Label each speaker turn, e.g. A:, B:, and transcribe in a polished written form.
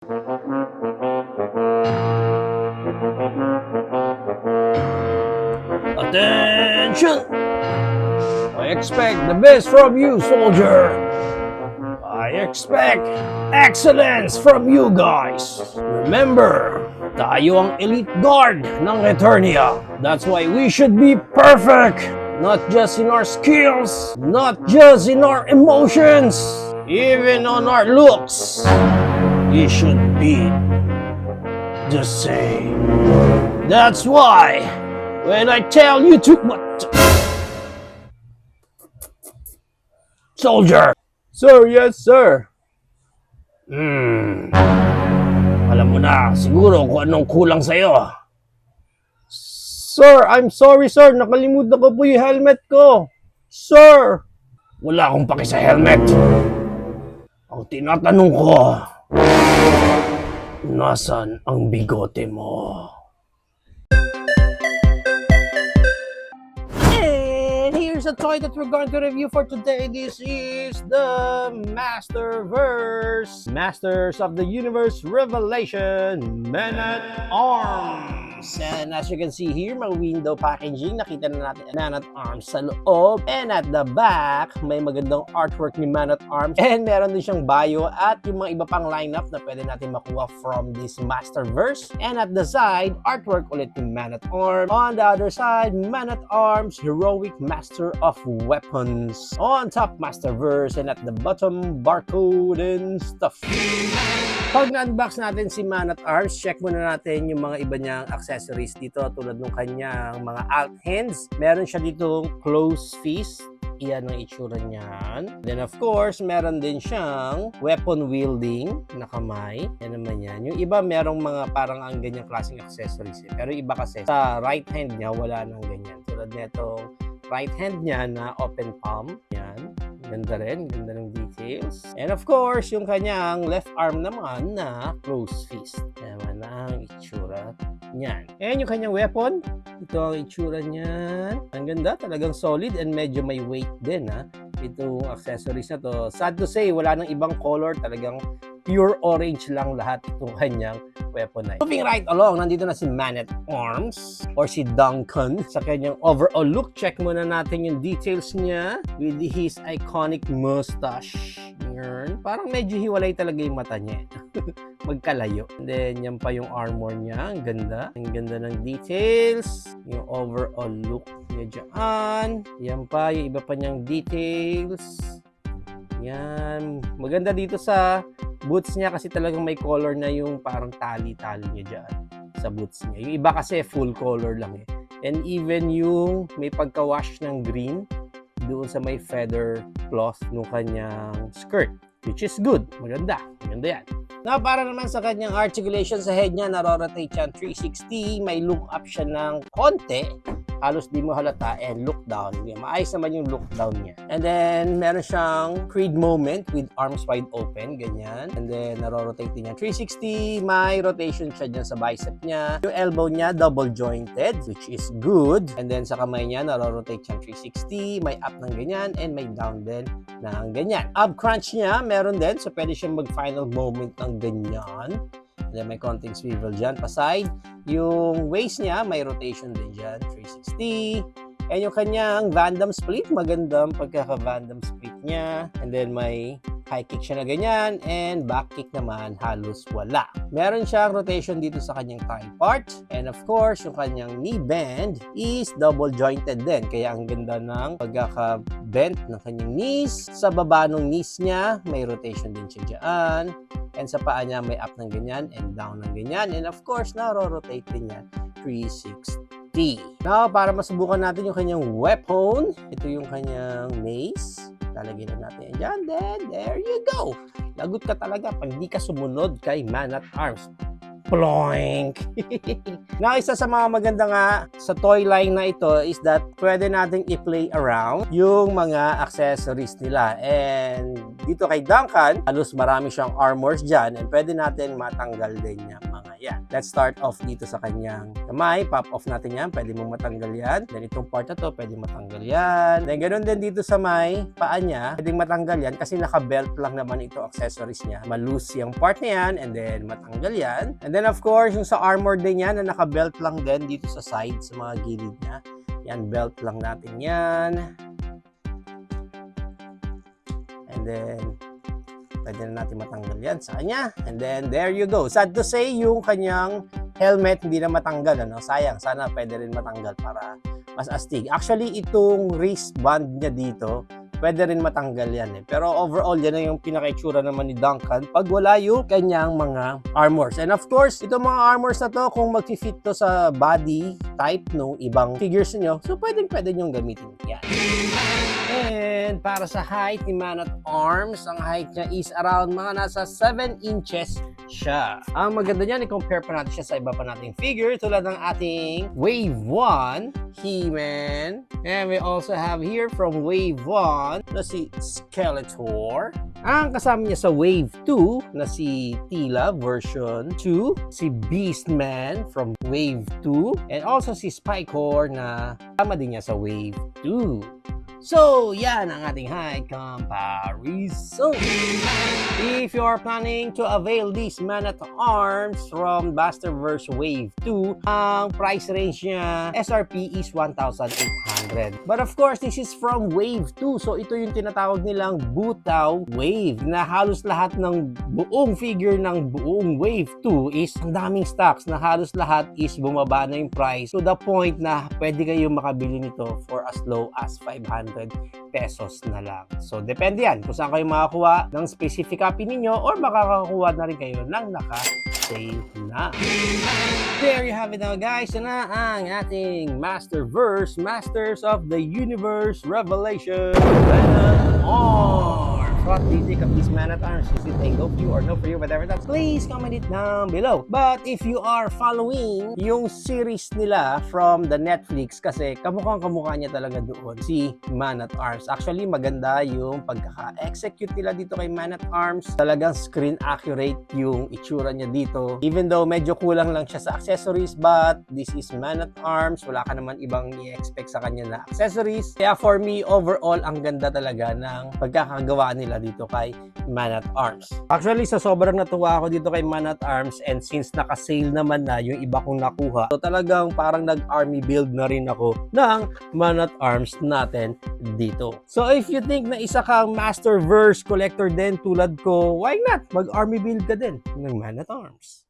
A: Attention! I expect the best from you, soldier. I expect excellence from you guys. Remember, tayo ang elite guard ng Eternia. That's why we should be perfect. Not just in our skills, not just in our emotions, even on our looks. We should be the same. That's why when I tell you to soldier.
B: Sir, yes sir.
A: Alam mo na siguro kung anong kulang sa'yo.
B: Sir, I'm sorry sir. Nakalimutan ko po yung helmet ko. Sir!
A: Wala akong paki sa helmet. Ang tinatanong ko, nasan ang bigote mo? And here's a toy that we're going to review for today. This is the Masterverse. Masters of the Universe Revelation Man-at-Arms. And as you can see here, may window packaging. Nakita na natin Man-at-Arms sa loob. And at the back, may magandang artwork ni Man-at-Arms. And meron din siyang bio at yung mga iba pang lineup na pwede natin makuha from this Masterverse. And at the side, artwork ulit ni Man-at-Arms. On the other side, Man-at-Arms, Heroic Master of Weapons. On top, Masterverse. And at the bottom, barcode and stuff. Pag na-unbox natin si Man-at-Arms, check muna natin yung mga iba niyang accessories dito tulad ng kanyang mga alt hands. Meron siya dito close fist. Iyan ang itsura niyan. Then of course, meron din siyang weapon wielding na kamay. Yan naman yan. Yung iba merong mga parang ang ganyang klaseng accessories. Pero iba kasi sa right hand niya wala nang ganyan. Tulad nitong right hand niya na open palm. Yan. Ganda rin. Ganda ng details. And of course, yung kanyang left arm naman na close fist. Yan naman ang itsura niyan. And yung kanyang weapon, ito ang itsura niyan. Ang ganda, talagang solid and medyo may weight din ha. Itong accessories na to. Sad to say, wala nang ibang color. Talagang pure orange lang lahat itong kanyang weapon na. Moving right along, nandito na si Man-at-Arms or si Duncan sa kanyang overall look. Check muna natin yung details niya with his iconic mustache. Yan. Parang medyo hiwalay talaga yung mata niya. Magkalayo. And then, yan pa yung armor niya. Ang ganda. Ang ganda ng details. Yung overall look niya dyan. Yan pa, yung iba pa niyang details. Yan. Maganda dito sa boots niya kasi talagang may color na yung parang tali-tali niya dyan sa boots niya. Yung iba kasi full color lang eh. And even yung may pagka-wash ng green doon sa may feather cloth ng kanyang skirt. Which is good. Maganda. Maganda yan. Now, para naman sa kanyang articulation sa head niya, narorotate siya 360. May look up siya ng konti. Halos di mo halata and look down. Maayos naman yung look down niya. And then, meron siyang creed moment with arms wide open. Ganyan. And then, narorotate niya 360. May rotation siya dyan sa bicep niya. Yung elbow niya, double jointed, which is good. And then, sa kamay niya, narorotate siya 360. May up ng ganyan and may down din ng ganyan. Ab crunch niya, meron din. So, pwede siyang mag-final moment ng ganyan. And then may konting swivel dyan pa side. Yung waist niya, may rotation din dyan, 360. And yung kanyang Van Damme split, magandang pagkaka-Van Damme split niya. And then may high kick siya na ganyan. And back kick naman, halos wala. Meron siyang rotation dito sa kanyang thigh part. And of course, yung kanyang knee bend is double jointed din. Kaya ang ganda ng pagkaka-bent ng kanyang knees. Sa baba ng knees niya, may rotation din siya dyan. And sa paa niya, may up ng ganyan and down ng ganyan. And of course, naro-rotate din niya 360. Now, para masubukan natin yung kanyang weapon, ito yung kanyang mace. Lalagyan na natin yan dyan. Then, there you go. Lagot ka talaga pag di ka sumunod kay Man-at-Arms. Ploink! Now, isa sa mga maganda nga sa toy line na ito is that pwede nating i-play around yung mga accessories nila. And dito kay Duncan, halos marami siyang armors dyan and pwede natin matanggal din yung mga yan. Let's start off dito sa kanyang kamay. Pop off natin yan. Pwede mong matanggal yan. Then itong part na to, pwede matanggal yan. Then ganun din dito sa may paa niya. Pwedeng matanggal yan kasi naka-belt lang naman ito accessories niya. Malus yung part na yan and then matanggal yan. And then of course, yung sa armor din yan na naka-belt lang din dito sa side, sa mga gilid niya. Yan, belt lang natin yan. And then, pwede na natin matanggal yan sa kanya. And then, there you go. Sad to say, yung kanyang helmet hindi na matanggal. Ano? Sayang, sana pwede rin matanggal para mas astig. Actually, itong wristband niya dito, pwede rin matanggal yan eh. Pero overall, yan na yung pinaka-itsura naman ni Duncan pag wala yung kanyang mga armors. And of course, itong mga armors na to, kung mag-fit to sa body type ng ibang figures nyo, so pwede nyong gamitin yan. And para sa height ni Man at Arms, ang height niya is around mga nasa 7 inches siya. Ang maganda niyan, i-compare pa natin siya sa iba pa nating figure tulad ng ating Wave 1, He-Man. And we also have here from Wave 1 na si Skeletor. Ang kasama niya sa Wave 2 na si Tila version 2, si Beastman from Wave 2, and also si Spikehor na kasama din niya sa Wave 2. So, yan ang ating height comparison. If you are planning to avail this Man at Arms from Masterverse Wave 2, ang price range niya, SRP is 1,800. But of course, this is from Wave 2. So, ito yung tinatawag nilang Butaw Wave na halos lahat ng buong figure ng buong Wave 2 is ang daming stocks na halos lahat is bumaba na yung price to the point na pwede kayong makabili nito for as low as 500 pesos na lang. So, depende yan kung saan kayo makakuha ng specific copy ninyo or makakakuha na rin kayo ng naka-sale na. There you have it now guys. Yan na ang ating Masterverse, Masters of the Universe Revelation Man at Arms. What do you think of this Man at Arms? Is it a go for you or no for you? Whatever that's, please comment it down below. But if you are following yung series nila from the Netflix, kasi kamukha niya talaga doon si Man at Arms. Actually, maganda yung pagkaka-execute nila dito kay Man at Arms. Talagang screen accurate yung itsura niya dito. Even though medyo kulang lang siya sa accessories, but this is Man at Arms. Wala ka naman ibang i-expect sa kanya na accessories. Kaya for me, overall, ang ganda talaga ng pagkakagawa nila dito kay Man at Arms. Actually, sa sobrang natuwa ako dito kay Man at Arms, and since naka-sale naman na yung iba kong nakuha, so talagang parang nag-army build na rin ako ng Man at Arms natin dito. So if you think na isa kang Masterverse collector din tulad ko, why not? Mag-army build ka din ng Man at Arms.